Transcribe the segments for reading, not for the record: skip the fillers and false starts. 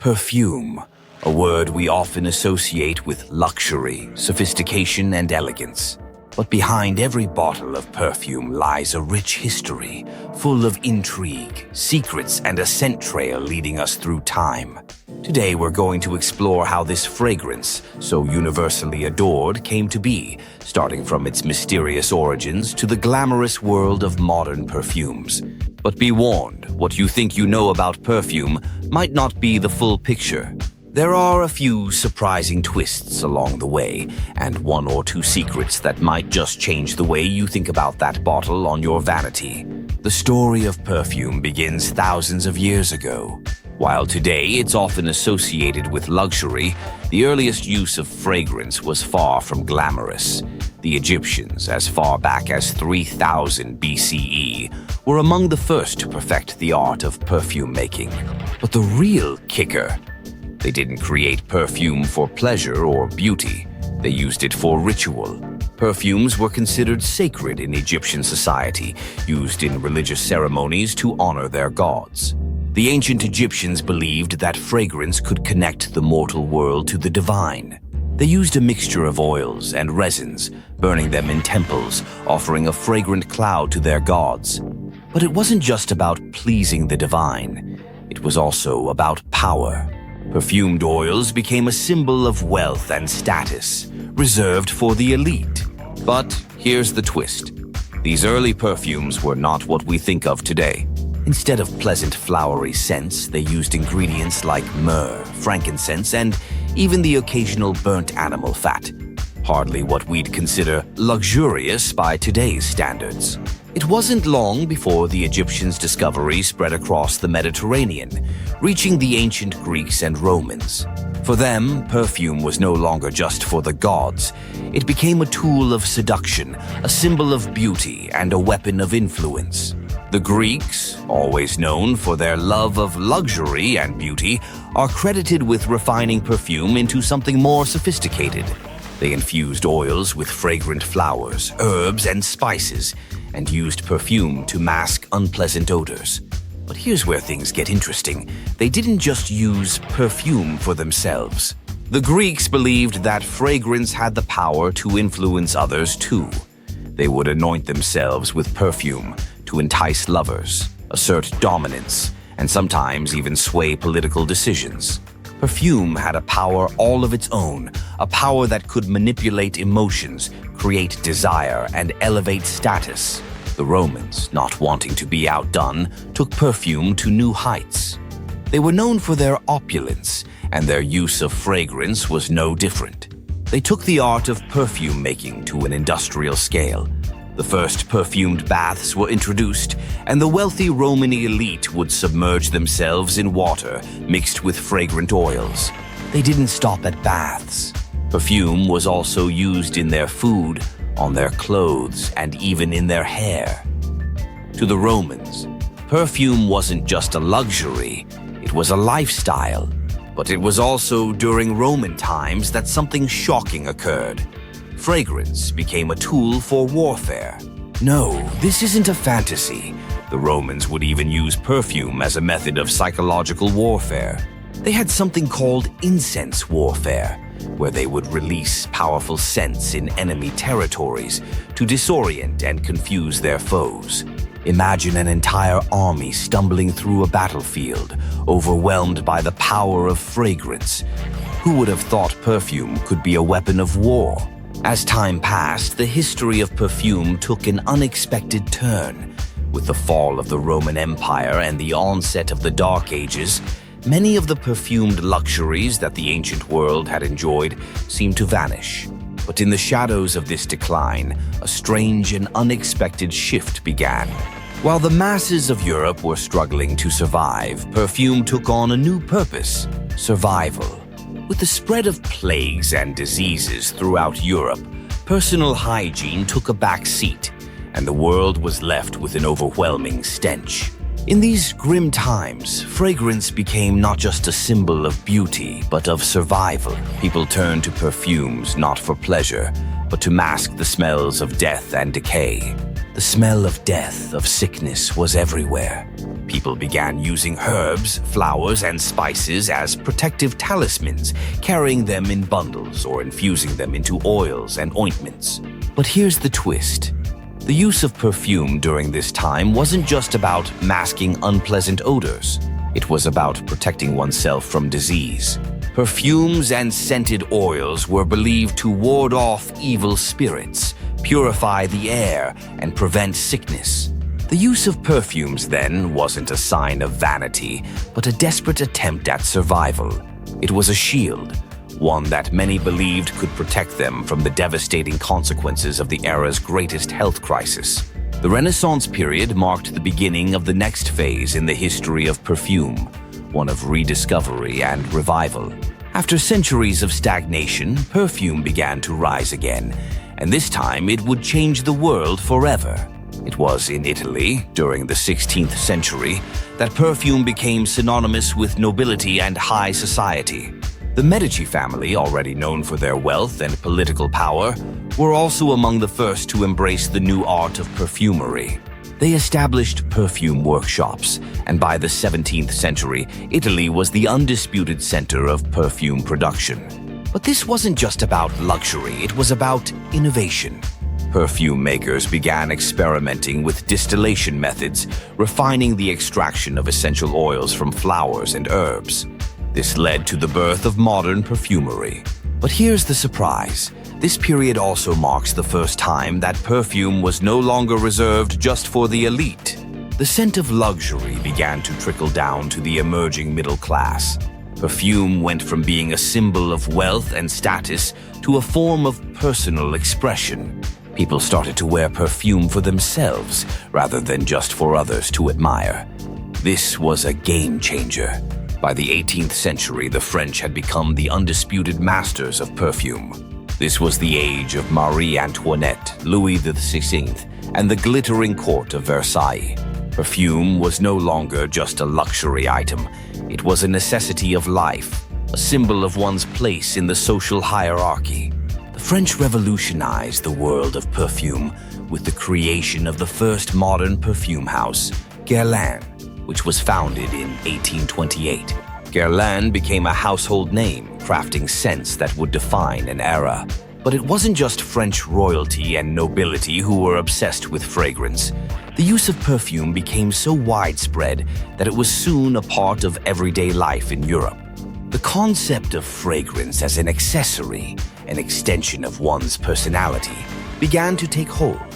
Perfume, a word we often associate with luxury, sophistication, and elegance. But behind every bottle of perfume lies a rich history, full of intrigue, secrets, and a scent trail leading us through time. Today we're going to explore how this fragrance, so universally adored, came to be, starting from its mysterious origins to the glamorous world of modern perfumes. But be warned, what you think you know about perfume might not be the full picture. There are a few surprising twists along the way, and one or two secrets that might just change the way you think about that bottle on your vanity. The story of perfume begins thousands of years ago. While today it's often associated with luxury, the earliest use of fragrance was far from glamorous. The Egyptians, as far back as 3000 BCE, were among the first to perfect the art of perfume making. But the real kicker: they didn't create perfume for pleasure or beauty. They used it for ritual. Perfumes were considered sacred in Egyptian society, used in religious ceremonies to honor their gods. The ancient Egyptians believed that fragrance could connect the mortal world to the divine. They used a mixture of oils and resins, burning them in temples, offering a fragrant cloud to their gods. But it wasn't just about pleasing the divine. It was also about power. Perfumed oils became a symbol of wealth and status, reserved for the elite. But here's the twist. These early perfumes were not what we think of today. Instead of pleasant flowery scents, they used ingredients like myrrh, frankincense, and even the occasional burnt animal fat. Hardly what we'd consider luxurious by today's standards. It wasn't long before the Egyptians' discovery spread across the Mediterranean, reaching the ancient Greeks and Romans. For them, perfume was no longer just for the gods. It became a tool of seduction, a symbol of beauty, and a weapon of influence. The Greeks, always known for their love of luxury and beauty, are credited with refining perfume into something more sophisticated. They infused oils with fragrant flowers, herbs, and spices, and used perfume to mask unpleasant odors. But here's where things get interesting. They didn't just use perfume for themselves. The Greeks believed that fragrance had the power to influence others too. They would anoint themselves with perfume to entice lovers, assert dominance, and sometimes even sway political decisions. Perfume had a power all of its own, a power that could manipulate emotions, create desire, and elevate status. The Romans, not wanting to be outdone, took perfume to new heights. They were known for their opulence, and their use of fragrance was no different. They took the art of perfume making to an industrial scale. The first perfumed baths were introduced, and the wealthy Roman elite would submerge themselves in water mixed with fragrant oils. They didn't stop at baths. Perfume was also used in their food, on their clothes, and even in their hair. To the Romans, perfume wasn't just a luxury, it was a lifestyle. But it was also during Roman times that something shocking occurred. Fragrance became a tool for warfare. No, this isn't a fantasy. The Romans would even use perfume as a method of psychological warfare. They had something called incense warfare, where they would release powerful scents in enemy territories to disorient and confuse their foes. Imagine an entire army stumbling through a battlefield, overwhelmed by the power of fragrance. Who would have thought perfume could be a weapon of war? As time passed, the history of perfume took an unexpected turn. With the fall of the Roman Empire and the onset of the Dark Ages, many of the perfumed luxuries that the ancient world had enjoyed seemed to vanish. But in the shadows of this decline, a strange and unexpected shift began. While the masses of Europe were struggling to survive, perfume took on a new purpose: survival. With the spread of plagues and diseases throughout Europe, personal hygiene took a back seat, and the world was left with an overwhelming stench. In these grim times, fragrance became not just a symbol of beauty, but of survival. People turned to perfumes not for pleasure, but to mask the smells of death and decay. The smell of death, of sickness, was everywhere. People began using herbs, flowers, and spices as protective talismans, carrying them in bundles or infusing them into oils and ointments. But here's the twist. The use of perfume during this time wasn't just about masking unpleasant odors. It was about protecting oneself from disease. Perfumes and scented oils were believed to ward off evil spirits, purify the air, and prevent sickness. The use of perfumes, then, wasn't a sign of vanity, but a desperate attempt at survival. It was a shield, one that many believed could protect them from the devastating consequences of the era's greatest health crisis. The Renaissance period marked the beginning of the next phase in the history of perfume, one of rediscovery and revival. After centuries of stagnation, perfume began to rise again, and this time it would change the world forever. It was in Italy, during the 16th century, that perfume became synonymous with nobility and high society. The Medici family, already known for their wealth and political power, were also among the first to embrace the new art of perfumery. They established perfume workshops, and by the 17th century, Italy was the undisputed center of perfume production. But this wasn't just about luxury, it was about innovation. Perfume makers began experimenting with distillation methods, refining the extraction of essential oils from flowers and herbs. This led to the birth of modern perfumery. But here's the surprise. This period also marks the first time that perfume was no longer reserved just for the elite. The scent of luxury began to trickle down to the emerging middle class. Perfume went from being a symbol of wealth and status to a form of personal expression. People started to wear perfume for themselves rather than just for others to admire. This was a game changer. By the 18th century, the French had become the undisputed masters of perfume. This was the age of Marie Antoinette, Louis XVI, and the glittering court of Versailles. Perfume was no longer just a luxury item. It was a necessity of life, a symbol of one's place in the social hierarchy. The French revolutionized the world of perfume with the creation of the first modern perfume house, Guerlain, which was founded in 1828. Guerlain became a household name, crafting scents that would define an era. But it wasn't just French royalty and nobility who were obsessed with fragrance. The use of perfume became so widespread that it was soon a part of everyday life in Europe. The concept of fragrance as an accessory, an extension of one's personality, began to take hold.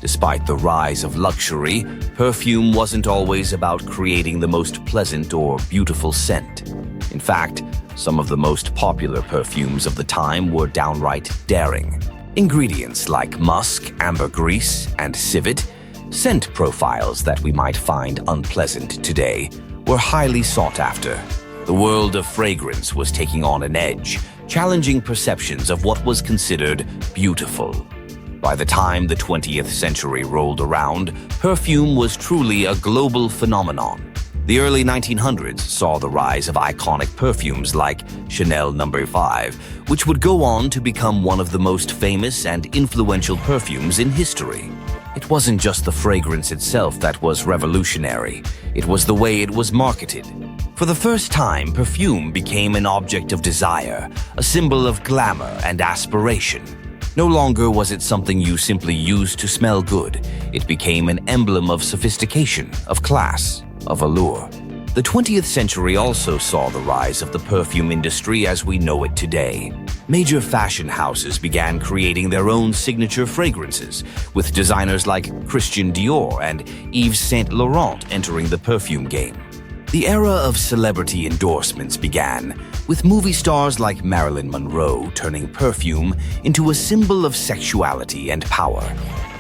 Despite the rise of luxury, perfume wasn't always about creating the most pleasant or beautiful scent. In fact, some of the most popular perfumes of the time were downright daring. Ingredients like musk, ambergris, and civet, scent profiles that we might find unpleasant today, were highly sought after. The world of fragrance was taking on an edge, challenging perceptions of what was considered beautiful. By the time the 20th century rolled around, perfume was truly a global phenomenon. The early 1900s saw the rise of iconic perfumes like Chanel No. 5, which would go on to become one of the most famous and influential perfumes in history. It wasn't just the fragrance itself that was revolutionary, it was the way it was marketed. For the first time, perfume became an object of desire, a symbol of glamour and aspiration. No longer was it something you simply used to smell good. It became an emblem of sophistication, of class, of allure. The 20th century also saw the rise of the perfume industry as we know it today. Major fashion houses began creating their own signature fragrances, with designers like Christian Dior and Yves Saint Laurent entering the perfume game. The era of celebrity endorsements began, with movie stars like Marilyn Monroe turning perfume into a symbol of sexuality and power.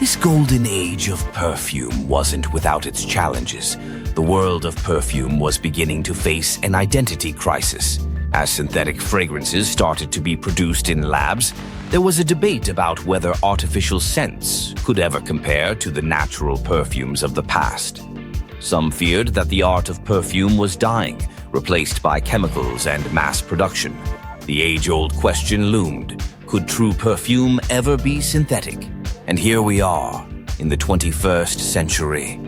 This golden age of perfume wasn't without its challenges. The world of perfume was beginning to face an identity crisis. As synthetic fragrances started to be produced in labs, there was a debate about whether artificial scents could ever compare to the natural perfumes of the past. Some feared that the art of perfume was dying, replaced by chemicals and mass production. The age-old question loomed. Could true perfume ever be synthetic? And here we are, in the 21st century.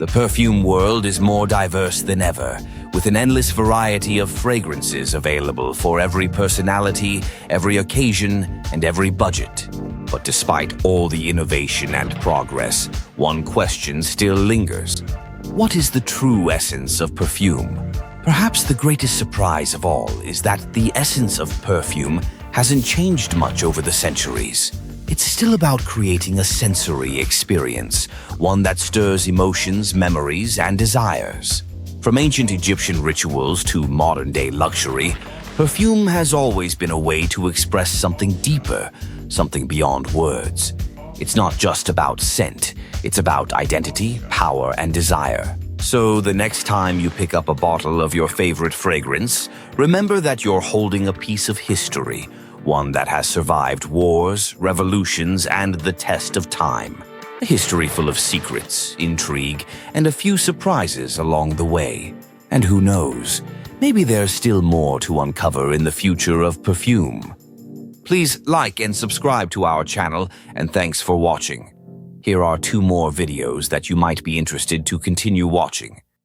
The perfume world is more diverse than ever, with an endless variety of fragrances available for every personality, every occasion, and every budget. But despite all the innovation and progress, one question still lingers. What is the true essence of perfume? Perhaps the greatest surprise of all is that the essence of perfume hasn't changed much over the centuries. It's still about creating a sensory experience, one that stirs emotions, memories, and desires. From ancient Egyptian rituals to modern-day luxury, perfume has always been a way to express something deeper, something beyond words. It's not just about scent, it's about identity, power, and desire. So the next time you pick up a bottle of your favorite fragrance, remember that you're holding a piece of history, one that has survived wars, revolutions, and the test of time. A history full of secrets, intrigue, and a few surprises along the way. And who knows, maybe there's still more to uncover in the future of perfume. Please like and subscribe to our channel, and thanks for watching. Here are 2 more videos that you might be interested to continue watching.